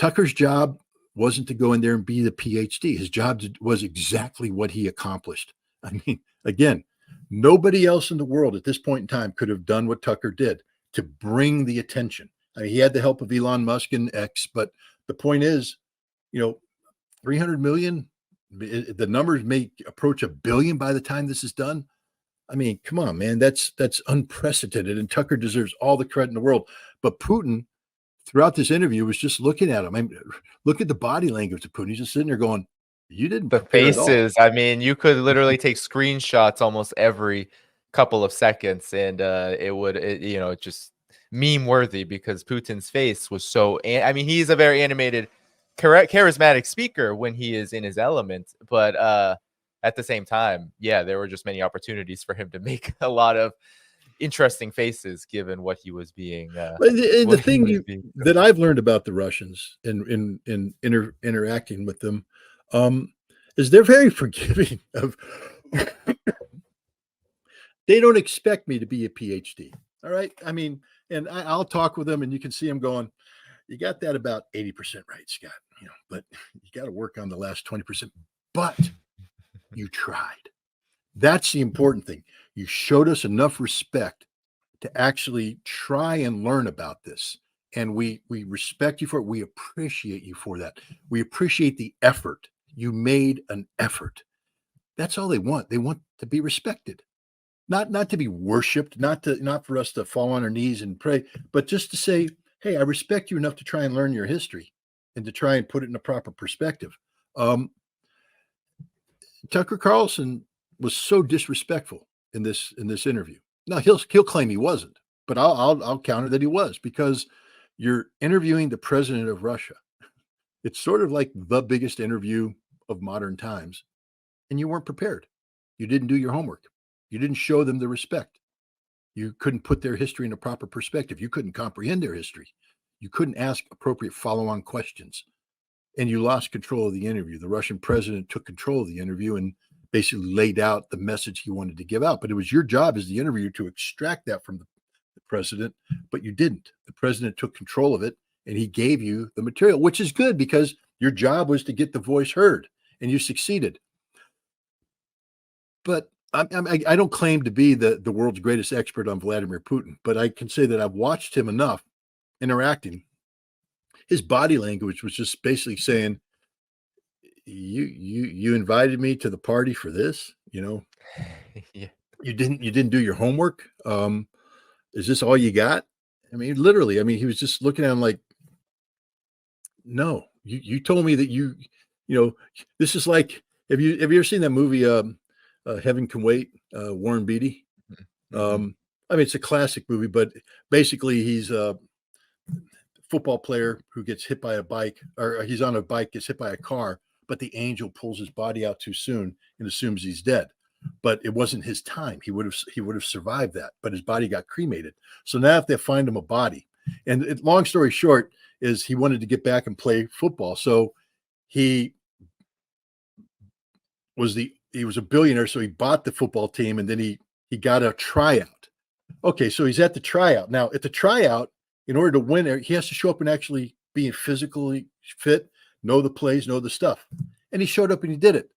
Tucker's job wasn't to go in there and be the PhD. His job was exactly what he accomplished. I mean, again, nobody else in the world at this point in time could have done what Tucker did to bring the attention. I mean, he had the help of Elon Musk and X, but the point is, 300 million, the numbers may approach $1 billion by the time this is done. I mean, come on, man, that's unprecedented, and Tucker deserves all the credit in the world. But Putin, throughout this interview, was just looking at him. I mean, look at the body language of Putin. He's just sitting there going, "You didn't the prepare at all." faces. I mean, you could literally take screenshots almost every couple of seconds, and it would, just meme worthy, because Putin's face was so. I mean, he's a very animated, charismatic speaker when he is in his element, but at the same time, yeah, there were just many opportunities for him to make a lot of interesting faces given what he was being. The thing that I've learned about the Russians in interacting with them is they're very forgiving of. They don't expect me to be a PhD. All right. I mean, and I'll talk with them, and you can see them going, "You got that about 80% right, Scott. But you got to work on the last 20%. But you tried. That's the important thing. You showed us enough respect to actually try and learn about this. And we respect you for it. We appreciate you for that. We appreciate the effort. You made an effort." That's all they want. They want to be respected. Not to be worshipped, not for us to fall on our knees and pray, but just to say, "Hey, I respect you enough to try and learn your history and to try and put it in a proper perspective." Tucker Carlson was so disrespectful in this interview. Now he'll claim he wasn't, but I'll counter that he was, because you're interviewing the president of Russia. It's sort of like the biggest interview of modern times, and you weren't prepared. You didn't do your homework. You didn't show them the respect. You couldn't put their history in a proper perspective. You couldn't comprehend their history. You couldn't ask appropriate follow-on questions. And you lost control of the interview. The Russian president took control of the interview and basically laid out the message he wanted to give out. But it was your job as the interviewer to extract that from the president, but you didn't. The president took control of it, and he gave you the material, which is good, because your job was to get the voice heard, and you succeeded. But I don't claim to be the world's greatest expert on Vladimir Putin, but I can say that I've watched him enough interacting. His body language was just basically saying, you invited me to the party for this, Yeah. You didn't do your homework. Is this all you got? I mean, literally, he was just looking at him like, "No, you told me that this is like, have you ever seen that movie, Heaven Can Wait, Warren Beatty?" It's a classic movie, but basically he's a football player who gets hit by a bike, or he's on a bike, gets hit by a car, but the angel pulls his body out too soon and assumes he's dead. But it wasn't his time. He would have survived that, but his body got cremated. So now if they find him a body, and long story short is he wanted to get back and play football. So he was a billionaire. So he bought the football team, and then he got a tryout. Okay. So he's at the tryout. Now at the tryout, in order to win, he has to show up and actually be physically fit, know the plays, know the stuff. And he showed up and he did it.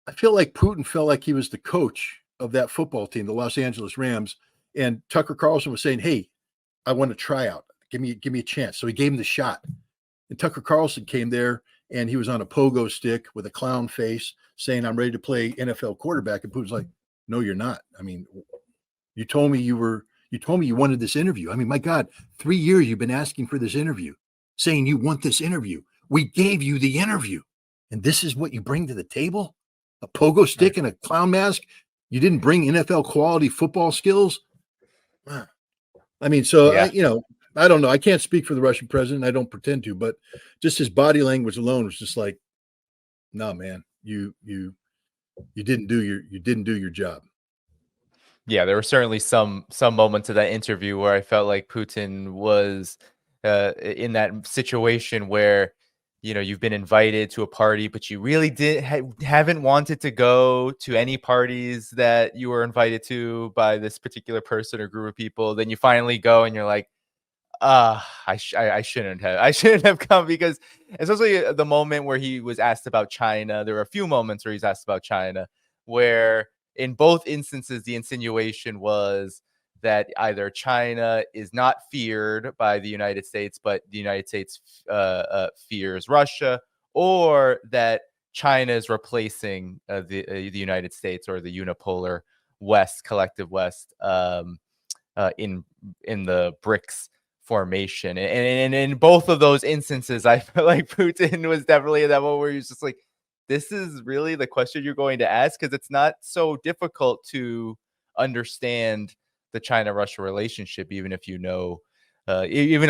I feel like Putin felt like he was the coach of that football team, the Los Angeles Rams, and Tucker Carlson was saying, "Hey, I want to try out. Give me a chance." So he gave him the shot. And Tucker Carlson came there, and he was on a pogo stick with a clown face saying, "I'm ready to play NFL quarterback." And Putin's like, "No, you're not. You told me you wanted this interview. My God, 3 years you've been asking for this interview, saying you want this interview. We gave you the interview. And this is what you bring to the table? A pogo stick and a clown mask? You didn't bring NFL quality football skills?" I don't know. I can't speak for the Russian president. I don't pretend to, but just his body language alone was just like, "No, man, you didn't do your job." Yeah, there were certainly some moments of that interview where I felt like Putin was in that situation where, you've been invited to a party, but you really haven't wanted to go to any parties that you were invited to by this particular person or group of people. Then you finally go and you're like, I shouldn't have come, because especially the moment where he was asked about China, there were a few moments where he's asked about China, where in both instances the insinuation was that either China is not feared by the United States, but the United States fears Russia, or that China is replacing the United States, or the unipolar West, collective West, in the BRICS formation. And in both of those instances, I feel like Putin was definitely in that moment where he's just like, this is really the question you're going to ask, because it's not so difficult to understand the China-Russia relationship, even if you know, even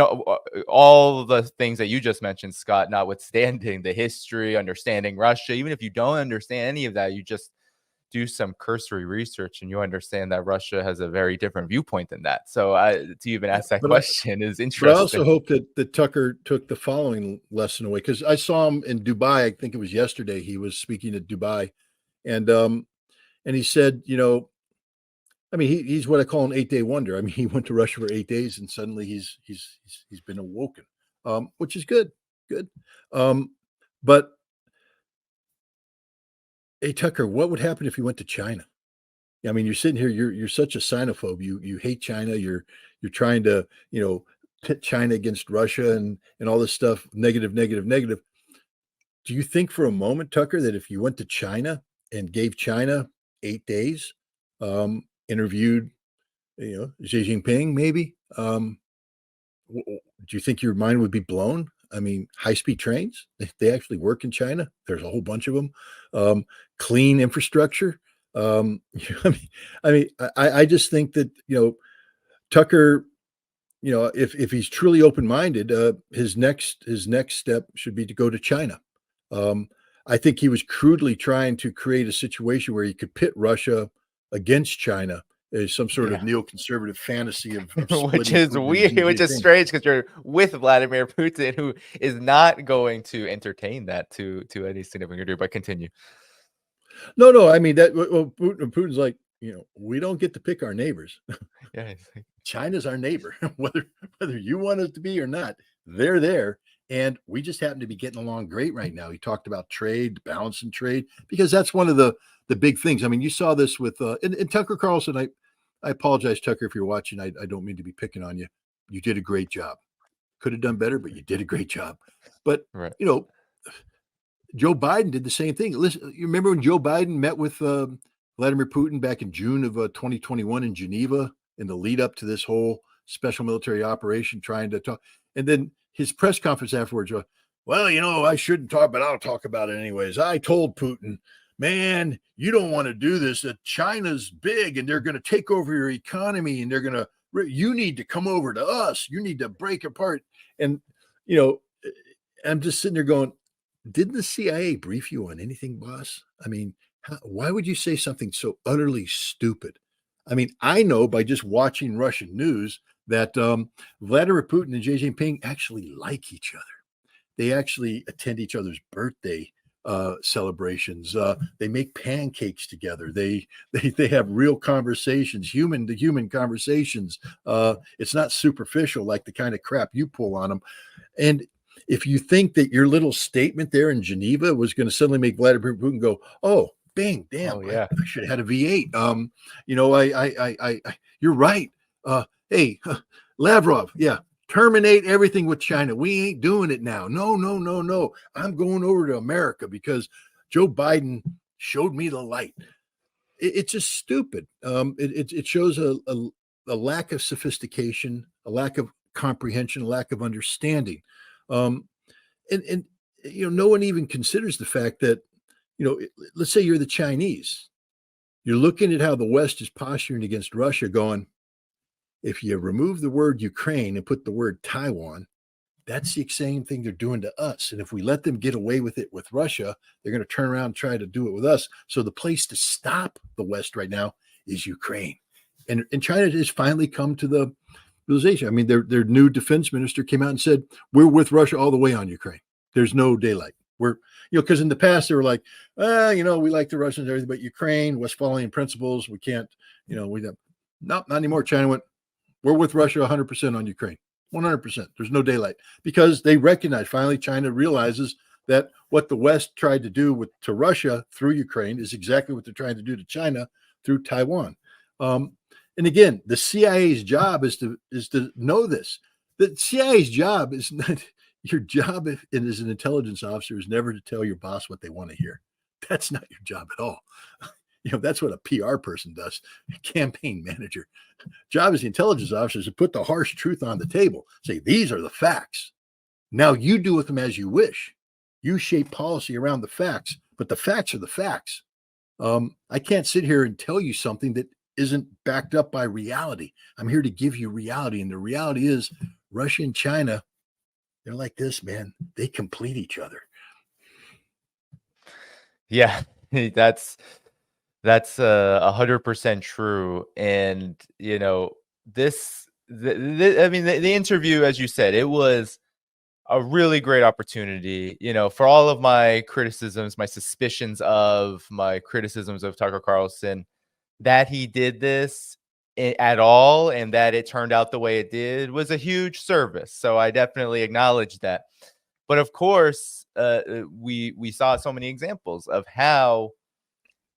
all the things that you just mentioned, Scott, notwithstanding the history, understanding Russia, even if you don't understand any of that, you just do some cursory research and you understand that Russia has a very different viewpoint than that. So to even ask that question is But I also interesting. hope that Tucker took the following lesson away, because I saw him in Dubai. I think it was yesterday. He was speaking at Dubai, and he said, I mean, he's what I call an 8-day wonder. I mean, he went to Russia for 8 days, and suddenly he's been awoken, which is good, good. But hey, Tucker, what would happen if you went to China? I mean, you're sitting here, you're such a xenophobe. You hate China. You're trying to, pit China against Russia and all this stuff, negative, negative, negative. Do you think for a moment, Tucker, that if you went to China and gave China 8 days, interviewed, Xi Jinping, maybe, do you think your mind would be blown? I mean, high-speed trains, they actually work in China. There's a whole bunch of them. Clean infrastructure. I just think that, Tucker, if he's truly open-minded, his next step should be to go to China. I think he was crudely trying to create a situation where he could pit Russia against China as some sort of neoconservative fantasy of Which splitting is Putin and weird, Xi which is Jinping. strange, because you're with Vladimir Putin, who is not going to entertain that to any significant degree. But continue. No, I mean that. Well, Putin's like, we don't get to pick our neighbors. Yeah, China's our neighbor, whether you want us to be or not. They're there, and we just happen to be getting along great right now. He talked about trade, balance in trade, because that's one of the big things. I mean, you saw this with and Tucker Carlson. I apologize, Tucker, if you're watching. I don't mean to be picking on you. You did a great job. Could have done better, but you did a great job. But right. Joe Biden did the same thing. Listen, you remember when Joe Biden met with Vladimir Putin back in June of 2021 in Geneva, in the lead up to this whole special military operation, trying to talk, and then his press conference afterwards. Well, I shouldn't talk, but I'll talk about it anyways. I told Putin, man, you don't want to do this. That China's big, and they're going to take over your economy, and they're going to. You need to come over to us. You need to break apart. And I'm just sitting there going, didn't the CIA brief you on anything, boss? I mean, why would you say something so utterly stupid? I mean, I know by just watching Russian news that Vladimir Putin and Xi Jinping actually like each other. They actually attend each other's birthday celebrations. They make pancakes together. They have real conversations, human to human conversations. It's not superficial like the kind of crap you pull on them. And if you think that your little statement there in Geneva was going to suddenly make Vladimir Putin go, oh, bang, damn, I should have had a V8. You're right. Hey, Lavrov, terminate everything with China. We ain't doing it now. No. I'm going over to America because Joe Biden showed me the light. It's just stupid. It shows a lack of sophistication, a lack of comprehension, a lack of understanding. And no one even considers the fact that, let's say you're the Chinese. You're looking at how the West is posturing against Russia, going, if you remove the word Ukraine and put the word Taiwan, that's the same thing they're doing to us. And if we let them get away with it with Russia, they're going to turn around and try to do it with us. So the place to stop the West right now is Ukraine. And China has finally come to the realization. I mean, their new defense minister came out and said, we're with Russia all the way on Ukraine. There's no daylight. We're, because in the past they were like, we like the Russians and everything, but Ukraine, Westphalian principles, we can't, we don't. Not anymore. China went, we're with Russia 100% on Ukraine. 100%. There's no daylight because they recognize, finally, China realizes that what the West tried to do to Russia through Ukraine is exactly what they're trying to do to China through Taiwan. And again, the CIA's job is to know this. The CIA's job is not your job as an intelligence officer is never to tell your boss what they want to hear. That's not your job at all. That's what a PR person does, a campaign manager. Job as the intelligence officer is to put the harsh truth on the table. Say, these are the facts. Now you do with them as you wish. You shape policy around the facts, but the facts are the facts. I can't sit here and tell you something that isn't backed up by reality. I'm here to give you reality. And the reality is Russia and China, they're like this, man. They complete each other. Yeah, that's 100% true. And the interview, as you said, it was a really great opportunity. For all of my criticisms, my criticisms of Tucker Carlson, that he did this at all and that it turned out the way it did was a huge service. So I definitely acknowledge that. But of course, we saw so many examples of how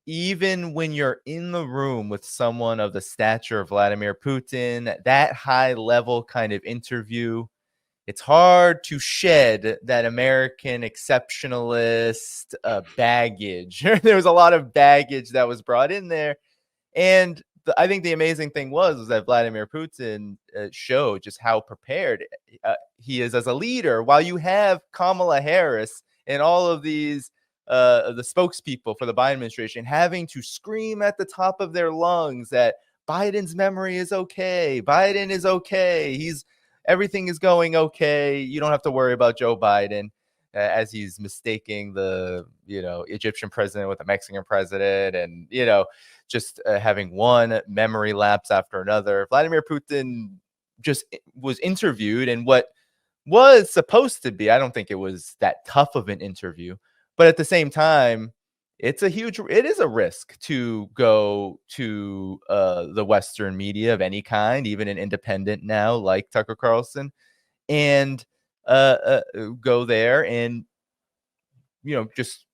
even when you're in the room with someone of the stature of Vladimir Putin, that high level kind of interview, it's hard to shed that American exceptionalist baggage. There was a lot of baggage that was brought in there. And I think the amazing thing was that Vladimir Putin showed just how prepared he is as a leader. While you have Kamala Harris and all of these the spokespeople for the Biden administration having to scream at the top of their lungs that Biden's memory is okay. Biden is okay. Everything is going okay. You don't have to worry about Joe Biden, as he's mistaking the Egyptian president with the Mexican president, and just having one memory lapse after another. Vladimir Putin just was interviewed, and what was supposed to be, I don't think it was that tough of an interview, but at the same time, it is a risk to go to the Western media of any kind, even an independent now like Tucker Carlson, and go there and just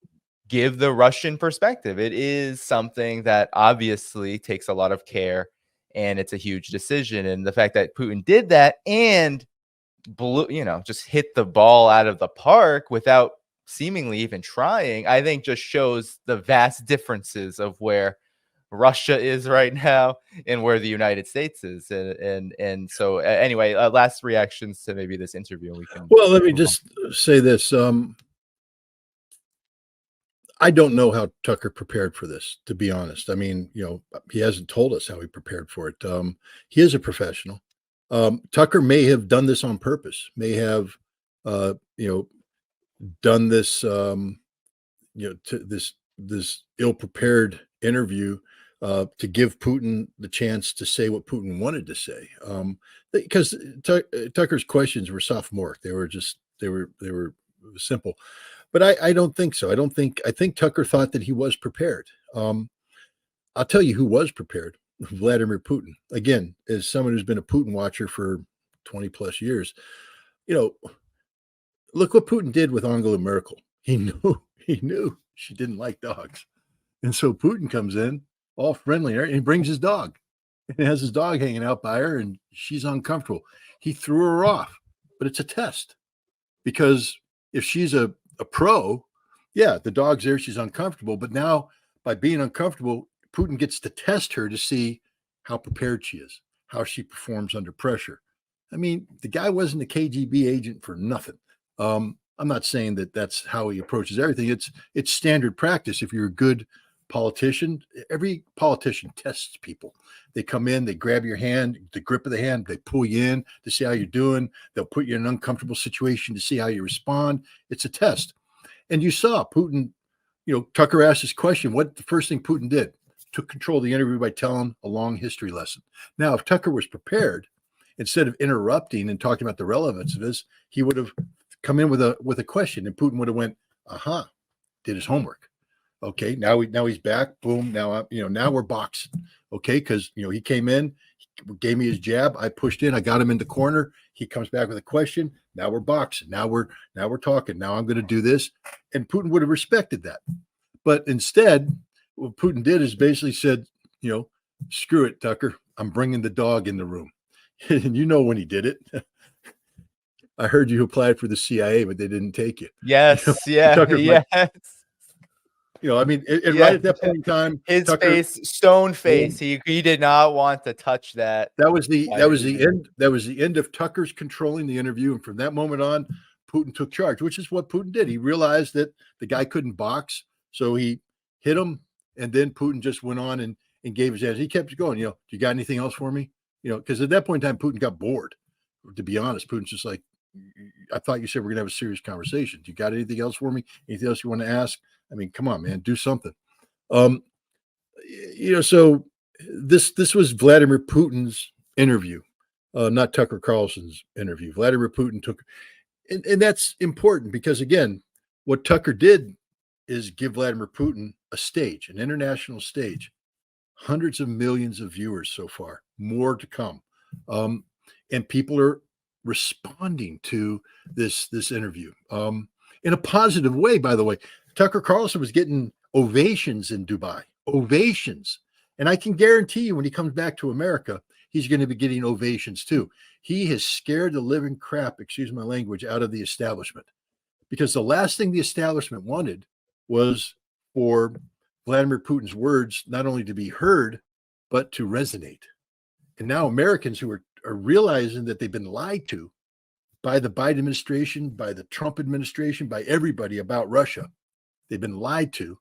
give the Russian perspective. It is something that obviously takes a lot of care, and it's a huge decision. And the fact that Putin did that and just hit the ball out of the park without seemingly even trying, I think just shows the vast differences of where Russia is right now and where the United States is. And so anyway, last reactions to maybe this interview. Let me just say this. I don't know how Tucker prepared for this, to be honest. I mean, he hasn't told us how he prepared for it. He is a professional. Tucker may have done this on purpose, may have, done this, to this ill-prepared interview to give Putin the chance to say what Putin wanted to say. Because Tucker's questions were sophomoric. They were simple. But I don't think so. I think Tucker thought that he was prepared. I'll tell you who was prepared: Vladimir Putin. Again, as someone who's been a Putin watcher for 20 plus years, look what Putin did with Angela Merkel. He knew she didn't like dogs. And so Putin comes in all friendly and he brings his dog and has his dog hanging out by her and she's uncomfortable. He threw her off, but it's a test, because if she's a pro, yeah, the dog's there, she's uncomfortable. But now by being uncomfortable, Putin gets to test her to see how prepared she is, how she performs under pressure. I mean, the guy wasn't a KGB agent for nothing. I'm not saying that that's how he approaches everything. It's standard practice. If you're a good politician, every politician tests people. They come in, they grab your hand, the grip of the hand, they pull you in to see how you're doing. They'll put you in an uncomfortable situation to see how you respond. It's a test. And you saw Putin, Tucker asked this question. What the first thing Putin did? Took control of the interview by telling a long history lesson. Now, if Tucker was prepared, instead of interrupting and talking about the relevance of this, he would have come in with a question, and Putin would have went, aha, did his homework. Okay, now he's back. Boom. Now now we're boxing. Okay, because he came in, gave me his jab. I pushed in. I got him in the corner. He comes back with a question. Now we're boxing. Now we're talking. Now I'm going to do this. And Putin would have respected that. But instead, what Putin did is basically said, screw it, Tucker. I'm bringing the dog in the room. And when he did it, I heard you applied for the CIA, but they didn't take you. Yes. Yeah. Tucker's Yes. I mean, and right at that point in time, his Tucker, face, stone face. He did not want to touch that. That was the end. That was the end of Tucker's controlling the interview, and from that moment on, Putin took charge, which is what Putin did. He realized that the guy couldn't box, so he hit him, and then Putin just went on and gave his answer. He kept going. Do you got anything else for me? Because at that point in time, Putin got bored. To be honest, Putin's just like, I thought you said we're gonna have a serious conversation. Do you got anything else for me? Anything else you want to ask? I mean, come on, man, do something. So this was Vladimir Putin's interview, not Tucker Carlson's interview. Vladimir Putin took, and that's important because again, what Tucker did is give Vladimir Putin a stage, an international stage, hundreds of millions of viewers so far, more to come, and people are responding to this interview in a positive way. By the way, Tucker Carlson was getting ovations in Dubai, ovations. And I can guarantee you when he comes back to America, he's going to be getting ovations too. He has scared the living crap, excuse my language, out of the establishment. Because the last thing the establishment wanted was for Vladimir Putin's words not only to be heard, but to resonate. And now Americans who are realizing that they've been lied to by the Biden administration, by the Trump administration, by everybody about Russia, they've been lied to,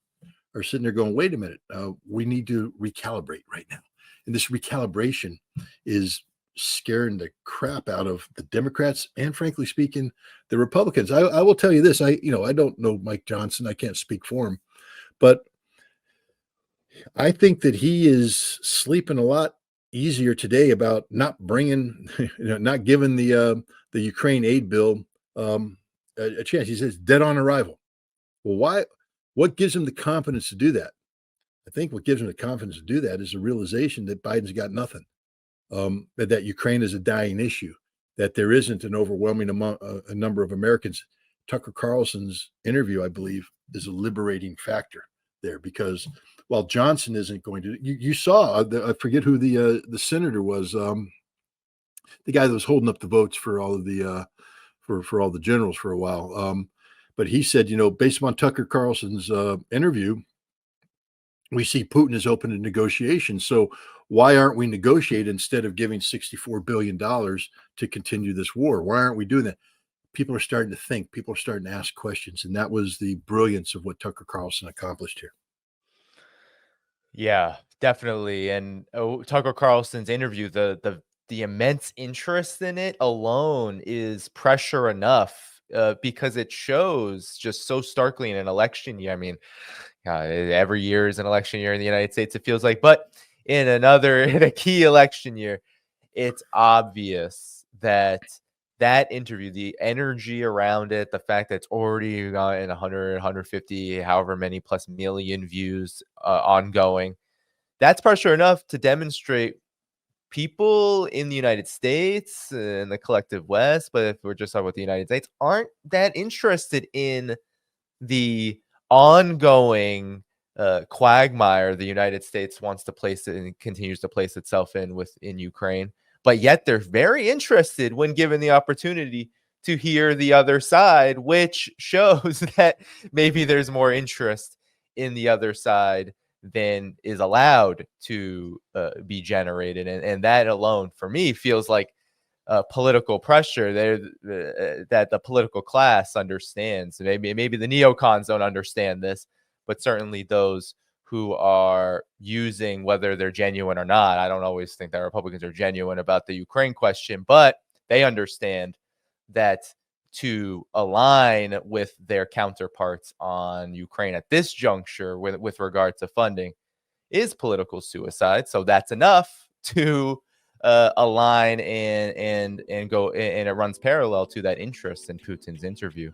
are sitting there going, wait a minute, we need to recalibrate right now. And this recalibration is scaring the crap out of the Democrats and, frankly speaking, the Republicans. I will tell you this. I don't know Mike Johnson. I can't speak for him. But I think that he is sleeping a lot easier today about not bringing, not giving the Ukraine aid bill a chance. He says dead on arrival. Well, why? What gives him the confidence to do that? I think what gives him the confidence to do that is the realization that Biden's got nothing, that Ukraine is a dying issue, that there isn't an overwhelming a number of Americans. Tucker Carlson's interview, I believe, is a liberating factor there because while Johnson isn't going to, you saw, I forget who the senator was, the guy that was holding up the votes for all of the for all the generals for a while. But he said, based on Tucker Carlson's interview, we see Putin is open to negotiations. So why aren't we negotiating instead of giving $64 billion to continue this war? Why aren't we doing that? People are starting to think. People are starting to ask questions. And that was the brilliance of what Tucker Carlson accomplished here. Yeah, definitely. And Tucker Carlson's interview, the immense interest in it alone is pressure enough. Because it shows just so starkly in an election year. I mean, every year is an election year in the United States, it feels like. But in a key election year, it's obvious that interview, the energy around it, the fact that it's already got 100, 150, however many plus million views ongoing, that's pressure enough to demonstrate people in the United States and the collective West, but if we're just talking about the United States, aren't that interested in the ongoing quagmire the United States wants to place it and continues to place itself in Ukraine. But yet they're very interested when given the opportunity to hear the other side, which shows that maybe there's more interest in the other side than is allowed to be generated. And that alone, for me, feels like political pressure there that the political class understands. Maybe the neocons don't understand this, but certainly those who are using, whether they're genuine or not. I don't always think that Republicans are genuine about the Ukraine question, but they understand that to align with their counterparts on Ukraine at this juncture with regard to funding is political suicide. So that's enough to align and go, and it runs parallel to that interest in Putin's interview.